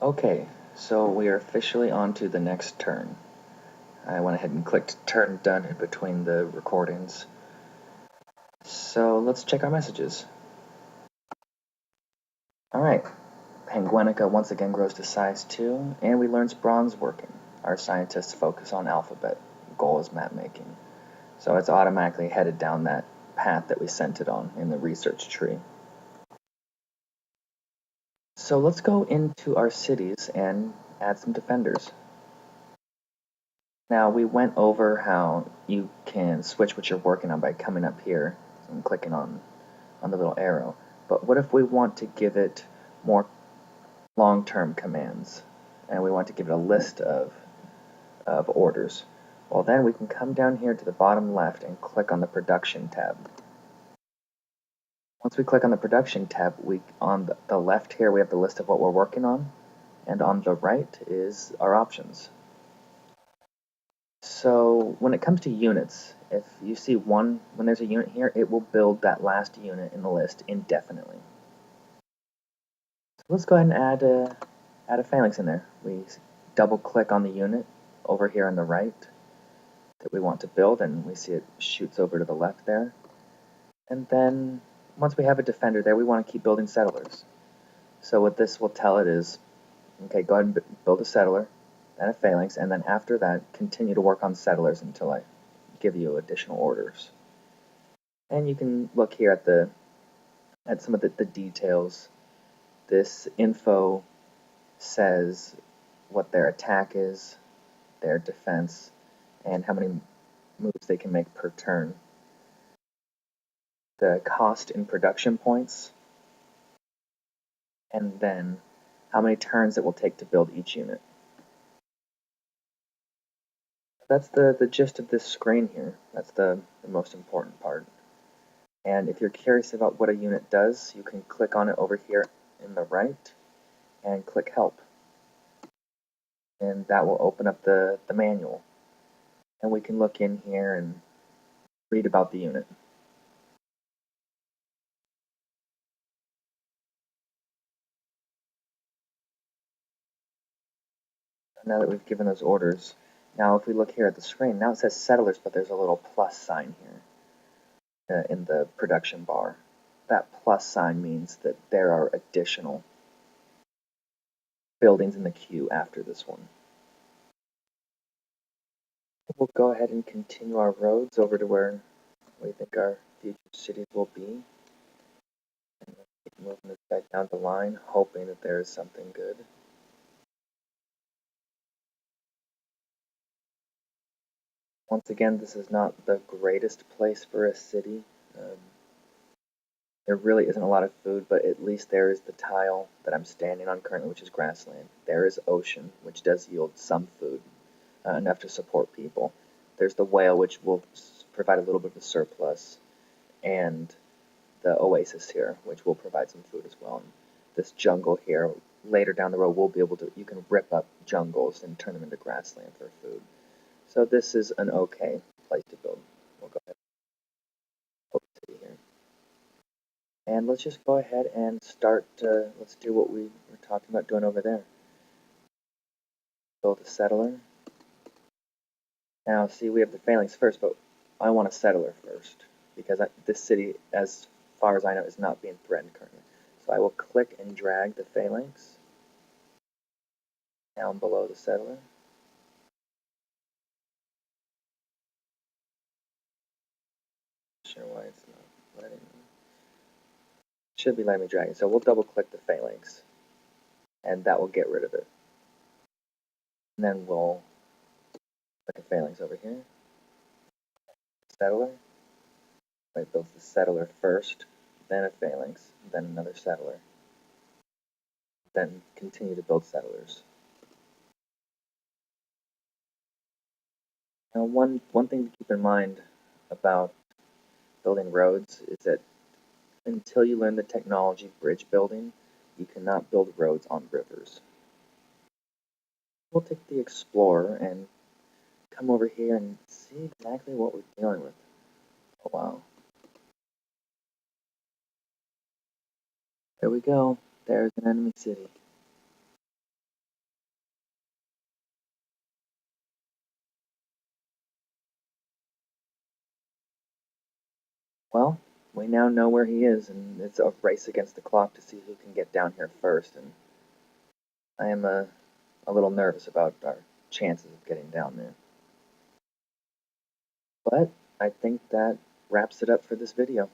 Okay, so we are officially on to the next turn. I went ahead and clicked turn done in between the recordings. So let's check our messages. Alright, Penguinica once again grows to size 2, and we learn bronze working. Our scientists focus on alphabet. Goal is map making. So it's automatically headed down that path that we sent it on in the research tree. So let's go into our cities and add some defenders. Now, we went over how you can switch what you're working on by coming up here and clicking on the little arrow. But what if we want to give it more long-term commands, and we want to give it a list of orders? Well, then we can come down here to the bottom left and click on the Production tab. Once we click on the Production tab, on the left here we have the list of what we're working on, and on the right is our options. So when it comes to units, if you see when there's a unit here, it will build that last unit in the list indefinitely. So let's go ahead and add a phalanx in there. We double click on the unit over here on the right that we want to build, and we see it shoots over to the left there. And then once we have a defender there, we want to keep building settlers. So what this will tell it is, okay, go ahead and build a settler, then a phalanx, and then after that, continue to work on settlers until I give you additional orders. And you can look here at some of the details. This info says what their attack is, their defense, and how many moves they can make per turn. The cost in production points, and then how many turns it will take to build each unit. That's the gist of this screen here. That's the most important part. And if you're curious about what a unit does, you can click on it over here in the right and click Help. And that will open up the manual. And we can look in here and read about the unit. Now that we've given those orders, now if we look here at the screen, now it says settlers, but there's a little plus sign here in the production bar. That plus sign means that there are additional buildings in the queue after this one. We'll go ahead and continue our roads over to where we think our future cities will be. And keep moving this back down the line, hoping that there is something good. Once again, this is not the greatest place for a city. There really isn't a lot of food, but at least there is the tile that I'm standing on currently, which is grassland. There is ocean, which does yield some food, enough to support people. There's the whale, which will provide a little bit of a surplus, and the oasis here, which will provide some food as well. And this jungle here, later down the road, we'll be able to, you can rip up jungles and turn them into grassland for food. So this is an okay place to build. We'll go ahead and build a city here. And let's just go ahead and start, let's do what we were talking about doing over there. Build a settler. Now, see, we have the phalanx first, but I want a settler first, because this city, as far as I know, is not being threatened currently. So I will click and drag the phalanx down below the settler. Not sure why it's not letting me. Should be letting me drag it. So we'll double click the phalanx, and that will get rid of it. And then we'll click a phalanx over here. Settler. It builds the settler first, then a phalanx, then another settler. Then continue to build settlers. Now, one thing to keep in mind about building roads is that until you learn the technology bridge building, you cannot build roads on rivers. We'll take the Explorer and come over here and see exactly what we're dealing with. Oh, wow. There we go. There's an enemy city. Well, we now know where he is, and it's a race against the clock to see who can get down here first, and I am a little nervous about our chances of getting down there. But I think that wraps it up for this video.